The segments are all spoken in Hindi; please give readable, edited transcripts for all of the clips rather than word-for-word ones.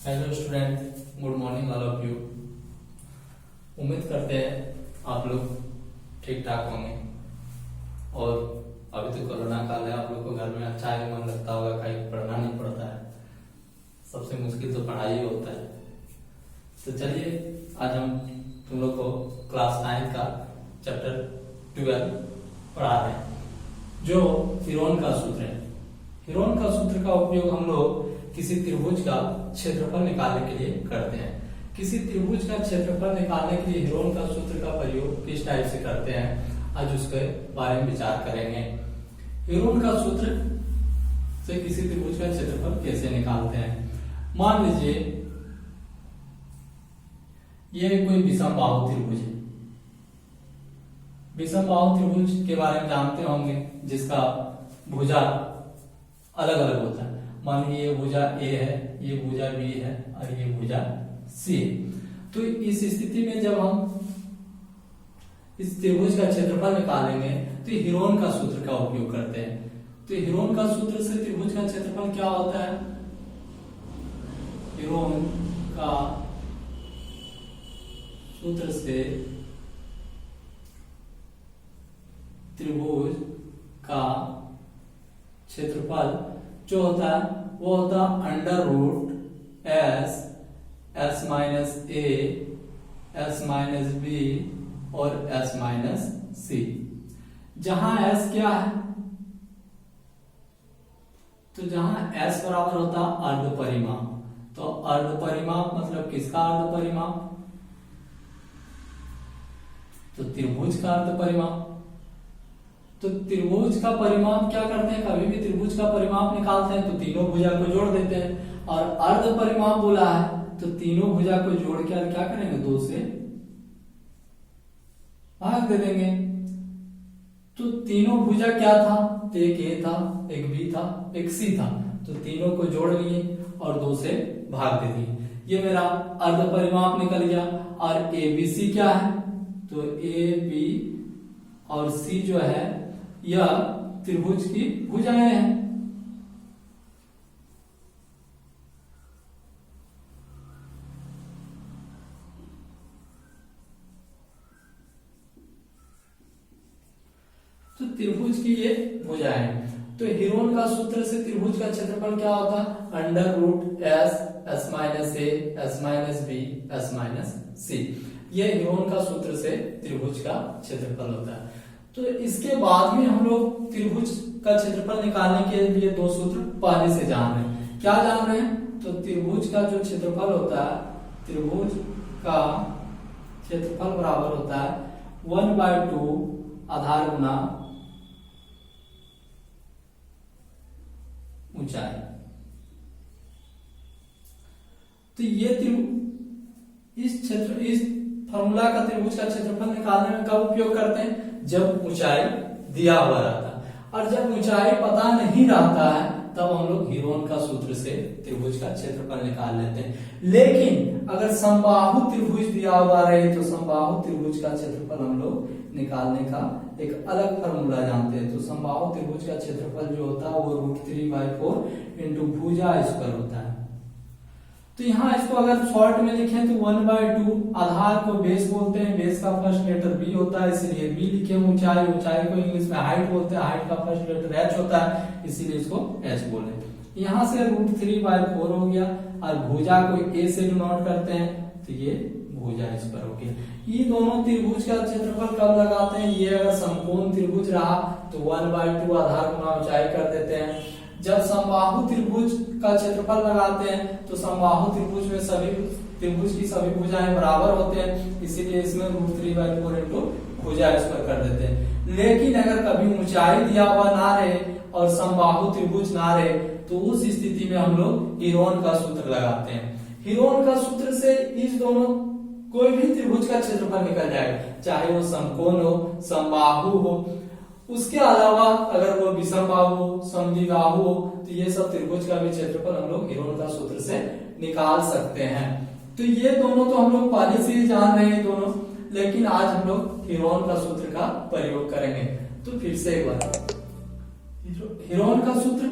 Hello student, good morning all of you. उम्मीद करते हैं आप लोग ठीक ठाक होंगे। और अभी तो कोरोना काल है, आप लोग को घर में अच्छा है, मन लगता होगा, कहीं पढ़ना नहीं पड़ता है। सबसे मुश्किल तो पढ़ाई ही होता है। तो चलिए आज हम तुम लोग को क्लास 9 का चैप्टर 12 पढ़ा रहे हैं, जो हीरोन का सूत्र है। हीरोन का सूत्र का उपयोग हम लोग किसी त्रिभुज का क्षेत्रफल निकालने के लिए करते हैं। किसी त्रिभुज का क्षेत्रफल निकालने के लिए हीरोन का सूत्र का प्रयोग किस टाइप से करते हैं, आज उसके बारे में विचार करेंगे। हीरोन का सूत्र से किसी त्रिभुज का क्षेत्रफल कैसे निकालते हैं। मान लीजिए ये कोई विषमबाहु त्रिभुज है। विषमबाहु त्रिभुज के बारे में जानते होंगे, जिसका भुजा अलग अलग होता है। मान लीजिए ये भुजा ए है, ये भुजा बी है और ये भुजा सी है। तो इस स्थिति में जब हम इस त्रिभुज का क्षेत्रफल निकालेंगे तो हीरोन का सूत्र का उपयोग करते हैं। तो हीरोन का सूत्र से त्रिभुज का क्षेत्रफल क्या होता है। हीरोन का सूत्र से त्रिभुज का क्षेत्रफल जो होता है वो होता है under root s minus a, s minus B और एस माइनस सी। जहां एस क्या है, तो जहां एस बराबर होता है अर्ध परिमाप। तो अर्ध परिमाप मतलब किसका अर्ध परिमाप, तो त्रिभुज का अर्ध परिमाप। तो त्रिभुज का परिमाप क्या करते हैं, कभी भी त्रिभुज का परिमाप निकालते हैं तो तीनों भुजा को जोड़ देते हैं। और अर्ध परिमाप बोला है तो तीनों भुजा को जोड़ के क्या करेंगे, 2 से भाग दे देंगे। तो तीनों भुजा क्या था, एक ए था, एक बी था, एक सी था। तो तीनों को जोड़ लिए और 2 से भाग दे दिए। ये मेरा अर्ध परिमाप निकल गया। और ए बी सी क्या है, तो ए बी और सी जो है यह त्रिभुज की भुजाएं हैं। तो त्रिभुज की ये भुजाएं। तो हीरोन का सूत्र से त्रिभुज का क्षेत्रफल क्या होता है, under root s minus a, s minus b, s minus c. ये हीरोन का सूत्र से त्रिभुज का क्षेत्रफल होता है। तो इसके बाद में हम लोग त्रिभुज का क्षेत्रफल निकालने के लिए 2 सूत्र पहले से जान रहे हैं। क्या जान रहे हैं, तो त्रिभुज का जो क्षेत्रफल होता है, त्रिभुज का क्षेत्रफल बराबर होता है 1/2 आधार गुना ऊंचाई। तो ये इस फॉर्मूला का त्रिभुज का क्षेत्रफल निकालने में कब उपयोग करते हैं, जब ऊंचाई दिया हुआ रहता है। और जब ऊंचाई पता नहीं रहता है तब हम लोग हीरोन का सूत्र से त्रिभुज का क्षेत्रफल निकाल लेते हैं। लेकिन अगर समबाहु त्रिभुज दिया हुआ रहे तो समबाहु त्रिभुज का क्षेत्रफल हम लोग निकालने का एक अलग फॉर्मूला जानते हैं। तो समबाहु त्रिभुज का क्षेत्रफल जो होता है वो √3/4 इंटू भुजा स्क्वायर होता है। तो यहाँ इसको अगर शॉर्ट में लिखें तो 1/2 आधार को बेस बोलते हैं, बेस का फर्स्ट लेटर बी होता है इसलिए बी लिखे। ऊंचाई को इंग्लिश में हाइट बोलते हैं, हाइट का फर्स्ट लेटर एच होता है इसीलिए इसको एच बोले। यहाँ से √3/4 हो गया। और भुजा को ए से डिनोट करते हैं तो ये भुजा इस पर हो गया। ये दोनों त्रिभुज का क्षेत्रफल कब लगाते हैं, ये अगर समकोण त्रिभुज रहा तो 1/2 आधार गुना ऊंचाई कर देते हैं। जब समबाहु त्रिभुज का क्षेत्रफल लगाते हैं तो समबाहु त्रिभुज में सभी त्रिभुज की सभी भुजाएं बराबर होते हैं, इसीलिए इसमें √3/4 इंटू भुजा स्क्वायर कर देते हैं। लेकिन अगर कभी ऊंचाई दिया हुआ ना रहे और समबाहु त्रिभुज ना रहे तो उस स्थिति में हम लोग हीरोन का सूत्र लगाते हैं। हीरोन का सूत्र से इस दोनों कोई भी त्रिभुज का क्षेत्रफल निकल जाएगा, चाहे वो समकोण हो, समबाहु हो। उसके अलावा अगर वो विषमबाहु हो, समद्विबाहु हो, तो ये सब त्रिभुज का भी क्षेत्रफल हम लोग हीरोन का सूत्र से निकाल सकते हैं। तो ये दोनों तो हम लोग पहले से ही जान रहे हैं दोनों, लेकिन आज हम लोग हीरोन का सूत्र का प्रयोग करेंगे। तो फिर से एक बार, हीरोन का सूत्र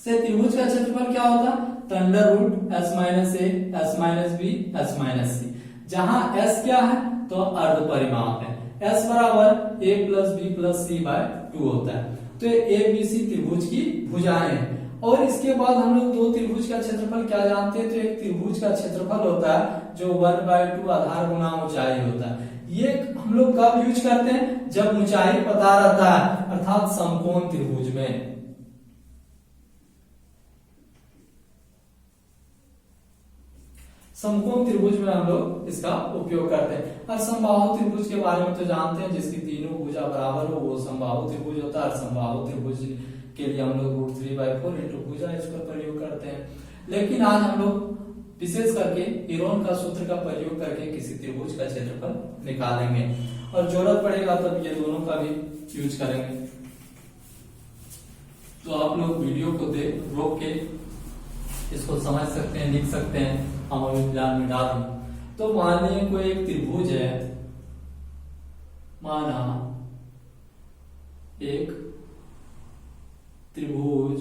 से त्रिभुज का क्षेत्रफल क्या होता है, तो under root s minus a, s minus b, s minus c. जहां एस क्या है तो अर्ध परिमाप है, एस बराबर ए प्लस बी प्लस सी बाय 2 होता है। तो ए बी सी त्रिभुज की भुजाएं हैं। और इसके बाद हम लोग दो त्रिभुज का क्षेत्रफल क्या जानते हैं, तो एक त्रिभुज का क्षेत्रफल होता है जो 1/2 आधार गुना ऊंचाई होता है। ये हम लोग कब यूज करते हैं, जब ऊंचाई पता रहता है, अर्थात समकोण त्रिभुज में। समकोण त्रिभुज में हम लोग इसका उपयोग करते हैं। और समबाहु त्रिभुज के बारे में तो जानते हैं, जिसकी तीनों भुजा बराबर हो वो समबाहु त्रिभुज होता है। और समबाहु त्रिभुज के लिए हम लोग √3/4 इंटू भुजा इसका प्रयोग करते हैं। लेकिन आज हम लोग विशेष करके हीरोन का सूत्र का प्रयोग करके किसी त्रिभुज का क्षेत्रफल निकालेंगे, और जरूरत पड़ेगा तब ये दोनों का भी यूज करेंगे। तो आप लोग वीडियो को रोक के इसको समझ सकते हैं, लिख सकते हैं, हम अभी प्लान में डाल दें। तो मान लीजिए कोई एक त्रिभुज है, माना एक त्रिभुज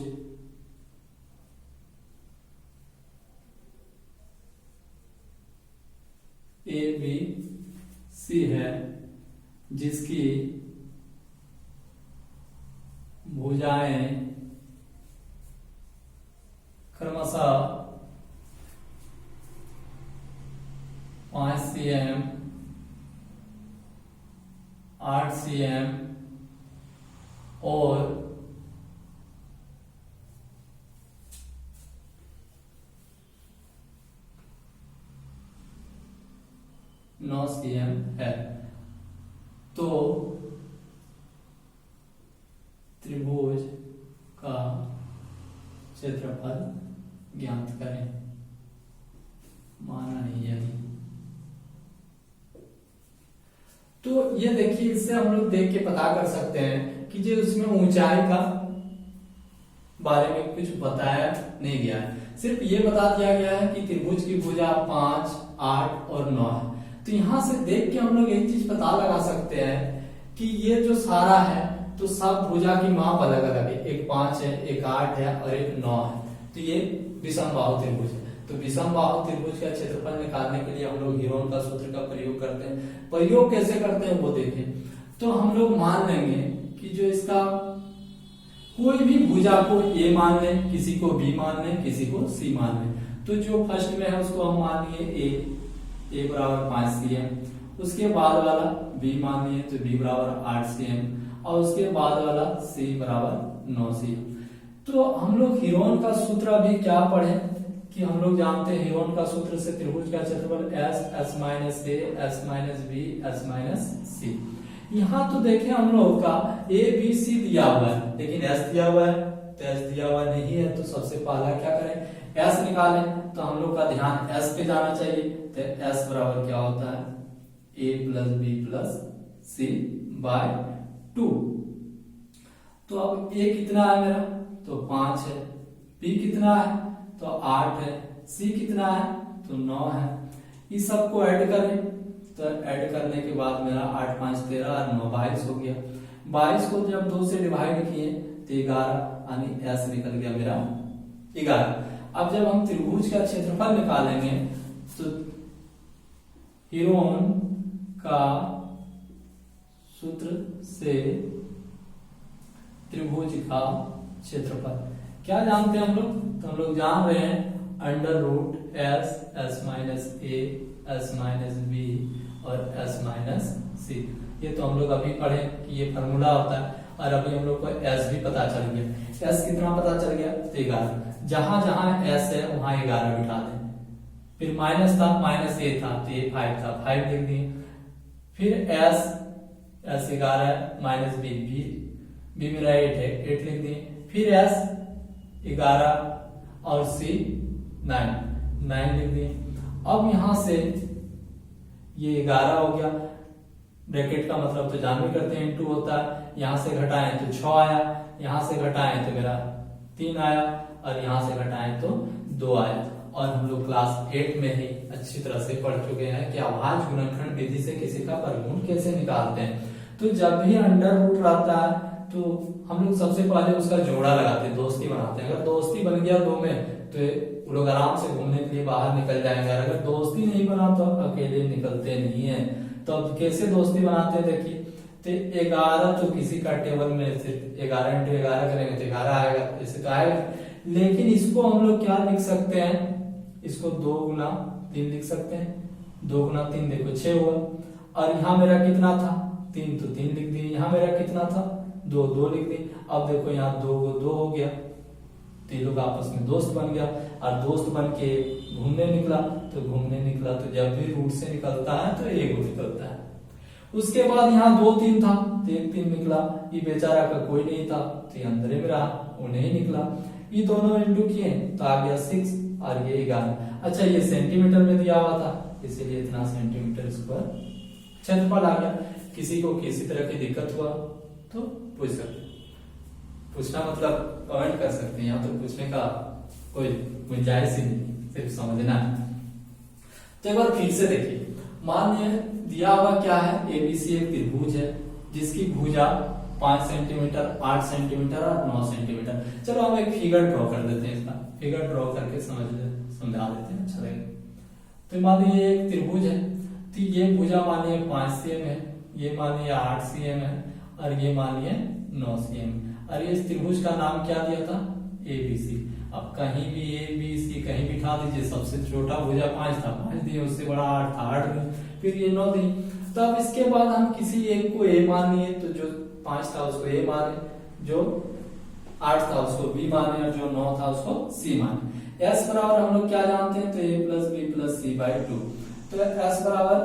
ए बी सी है, जिसकी भुजाएं क्रमशः 5 cm, 8 cm और 9 cm है। तो त्रिभुज का क्षेत्रफल ज्ञात करें। माना नहीं यदि, तो ये देखिए, इससे हम लोग देख के पता कर सकते हैं कि जो उसमें ऊंचाई का बारे में कुछ बताया नहीं गया है, सिर्फ ये बता दिया गया है कि त्रिभुज की भुजा 5, 8 और 9 है। तो यहां से देख के हम लोग एक चीज पता लगा सकते हैं कि ये जो सारा है तो सब भुजा की माप अलग अलग है, एक 5 है, एक 8 है और एक 9 है। तो ये विषमबाहु त्रिभुज है। तो विषमबाहु त्रिभुज का क्षेत्रफल निकालने के लिए हम लोग हीरोन का सूत्र का प्रयोग करते हैं। प्रयोग कैसे करते हैं वो देखें। तो हम लोग मान लेंगे कि जो इसका कोई भी भुजा को ए मान लें, किसी को बी मान लें, किसी को सी मान लें। तो जो फर्स्ट में है उसको हम मान लिए ए बराबर 5 cm, उसके बाद वाला बी मान लिए तो बी बराबर 8 cm और उसके बाद वाला सी बराबर 9 cm। तो हम लोग हीरोन का सूत्र अभी क्या पढ़े कि हम लोग जानते हैं हीरोन का सूत्र से त्रिभुज का क्षेत्रफल s minus a, s minus b, s minus c. यहाँ तो देखें हम लोग का ए बी सी दिया हुआ है, लेकिन एस दिया हुआ है, तो एस दिया हुआ नहीं है। तो सबसे पहला क्या करें, एस निकालें। तो हम लोग का ध्यान एस पे जाना चाहिए। तो एस बराबर क्या होता है, ए प्लस बी प्लस सी बाय 2। तो अब ए कितना है मेरा, तो 5 है, बी कितना है तो 8 है, सी कितना है तो 9 है। इस सबको ऐड करें, तो ऐड करने के बाद मेरा 8 5 13 और 9 22 हो गया। 22 को जब 2 से डिवाइड किए तो 11, यानी एस निकल गया मेरा 11। अब जब हम त्रिभुज का क्षेत्रफल निकालेंगे तो हीरोन का सूत्र से त्रिभुज का क्षेत्रफल क्या जानते हैं हम लोग, तो हम लोग जान रहे हैं under root s minus a, s minus B और एस माइनस सी। ये तो हम लोग अभी पढ़े कि ये फॉर्मूला होता है। और अभी हम लोग को एस भी पता चल गया। एस कितना पता चल गया, तो 11। जहां जहां एस है वहां 11 बिठा दें। फिर माइनस था, माइनस ए था तो ये 5 था, 5 लिख दिए। फिर एस 11 माइनस बी मेरा 8 है, 8 लिख दिए। फिर एस 11 और सी 9 लिख दिए। अब यहां से ये 11 हो गया, ब्रैकेट का मतलब तो जानवे करते हैं, इंटू होता है। यहां से घटाएं तो 6 आया, यहां से घटाएं तो मेरा 3 आया और यहां से घटाएं तो 2 आया। और हम लोग क्लास 8 में ही अच्छी तरह से पढ़ चुके हैं कि अभाज्य गुणनखंड विधि से किसी का वर्गमूल कैसे निकालते हैं। तो जब भी अंडर रूट रहता है तो हम लोग सबसे पहले उसका जोड़ा लगाते हैं, दोस्ती बनाते हैं। अगर दोस्ती बन गया 2 में तो वो लोग आराम से घूमने के लिए बाहर निकल जाएंगे। अगर दोस्ती नहीं बना तो अकेले निकलते नहीं है। तो अब कैसे दोस्ती बनाते हैं देखिए, तो 11 तो किसी का टेबल में सिर्फ 11 × 11 करेंगे तो 11 आएगा, ऐसे तो आएगा। लेकिन इसको हम लोग क्या लिख सकते हैं, इसको 2 × 3 लिख सकते हैं। 2 × 3 देखो 6 हुआ। और यहाँ मेरा कितना था 3, तो 3 लिख दिए। यहाँ मेरा कितना था 2, 2 लिख दिए। अब देखो यहाँ 2 2 हो गया, तो ये लोग आपस में दोस्त बन गया। और दोस्त बन के घूमने निकला, तो घूमने निकला तो जब भी रूट से निकलता है तो एक निकलता है। उसके बाद यहाँ 2 3 था तो 1 3 निकला। ये बेचारा का कोई नहीं था तो ये अंदर में रहा, वो नहीं निकला। ये दोनों इंटू किए तो आ गया 6 और ये 11। अच्छा ये सेंटीमीटर में दिया हुआ था, इसीलिए इतना सेंटीमीटर स्क्वायर क्षेत्रफल आ गया। किसी को किसी तरह की दिक्कत हुआ तो पूछ सकते, पूछना मतलब कमेंट कर सकते हैं, यहाँ तो पूछने का कोई गुंजाइश ही नहीं, सिर्फ समझना है। तो एक बार फिर से देखिए, मान लीजिए दिया हुआ क्या है, एबीसी एक त्रिभुज है जिसकी भुजा 5 सेंटीमीटर, 8 सेंटीमीटर और 9 सेंटीमीटर। चलो हम एक फिगर ड्रॉ कर देते हैं, इसका फिगर ड्रॉ करके समझा देते हैं, अच्छा लगेगा। तो मान लीजिए एक त्रिभुज है, तो ये भुजा मानिए 5 cm है, ये मानिए 8 cm है और ये मानिए 9 cm। और ये त्रिभुज का नाम क्या दिया था, एबीसी। अब कहीं भी एबीसी कहीं भी उठा दीजिए, सबसे छोटा भुजा 5 था 5 दिए, उससे बड़ा 8 था 8 दिए, फिर ये 9 दिए। तो अब इसके बाद हम किसी एक को ए मानिए, तो जो 5 था उसको ए माने, जो 8 था उसको बी माने और जो 9 था उसको सी माने। एस बराबर हम लोग क्या जानते हैं, तो a plus b plus c by 2। तो एस बराबर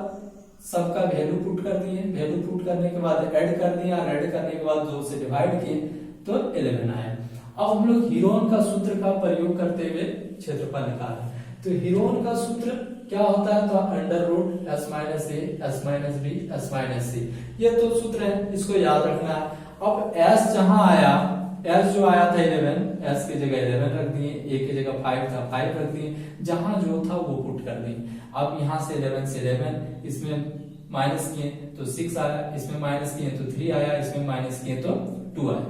सबका वैल्यू पुट कर दिए, वैल्यू पुट करने के बाद ऐड कर दिया और ऐड करने के बाद 2 से डिवाइड किए तो 11 आया। अब हम लोग हीरोन का सूत्र का प्रयोग करते हुए क्षेत्रफल निकालें। तो हीरोन का सूत्र क्या होता है, तो under root s minus a s minus b s minus c, ये तो सूत्र है, इसको याद रखना है। अब एस जहां आया, एस जो आया था 11, एस की जगह 11 रख दिए, ए की जगह 5 था 5 रख दिए, जहां जो था वो पुट कर दिए। अब यहाँ से 11 से 11, इसमें माइनस किए तो 6 आया, इसमें माइनस किए तो 3 आया, इसमें माइनस किए तो 2 आया।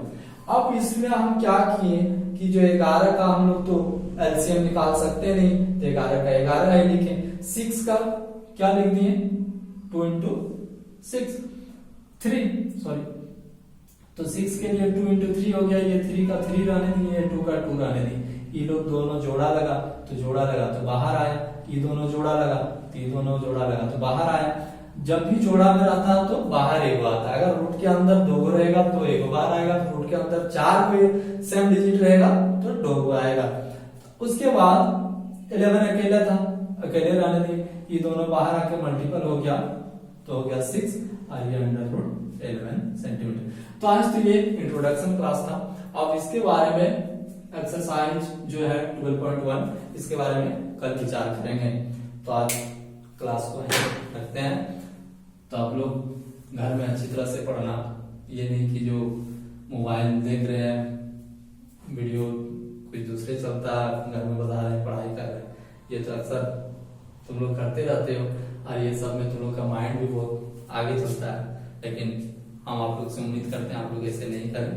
अब इसमें हम क्या किए कि जो 11 का हम लोग तो एलसीएम निकाल सकते नहीं, तो 11 का 11 ही लिखे। 6 का क्या लिख दिए, 2 × 6 3 सॉरी, तो 6 के लिए 2 × 3 हो गया, ये 3 का 3 रहने दिए, 2 का 2 रहने दिए। ये लोग दोनों जोड़ा लगा तो जोड़ा लगा तो बाहर आया, ये दोनों जोड़ा लगा तो ये दोनों जोड़ा लगा तो बाहर आया। जब भी जोड़ा में रहता है तो बाहर एक आता है, अगर रूट के अंदर 2 रहेगा तो एक बाहर आएगा, रूट के अंदर 4 कोई सेम डिजिट रहेगा तो 2 आएगा। उसके बाद 11 अकेला था, अकेले रहने दिए, ये दोनों बाहर आके मल्टीपल हो गया तो हो गया 6 और ये अंडर रूट 11 सेंटीमीटर। तो आज तो ये इंट्रोडक्शन क्लास था। अब इसके बारे में एक्सरसाइज जो है 12.1, इसके बारे में कल विचार करेंगे। तो आज क्लास को रखते हैं। तो आप लोग घर में अच्छी तरह से पढ़ना, ये नहीं कि जो मोबाइल देख रहे हैं, वीडियो कुछ दूसरे चलता है, घर में बता रहे हैं पढ़ाई कर रहे हैं, ये तो अक्सर तुम लोग करते रहते हो और ये सब में तुम लोग का माइंड भी बहुत आगे चलता है। लेकिन हम आप लोग से उम्मीद करते हैं आप लोग ऐसे नहीं करें,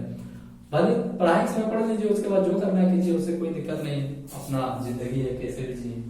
भले पढ़ाई समय पढ़ लीजिए, उसके बाद जो करना कीजिए, उससे कोई दिक्कत नहीं, अपना जिंदगी है कैसे भी जिए।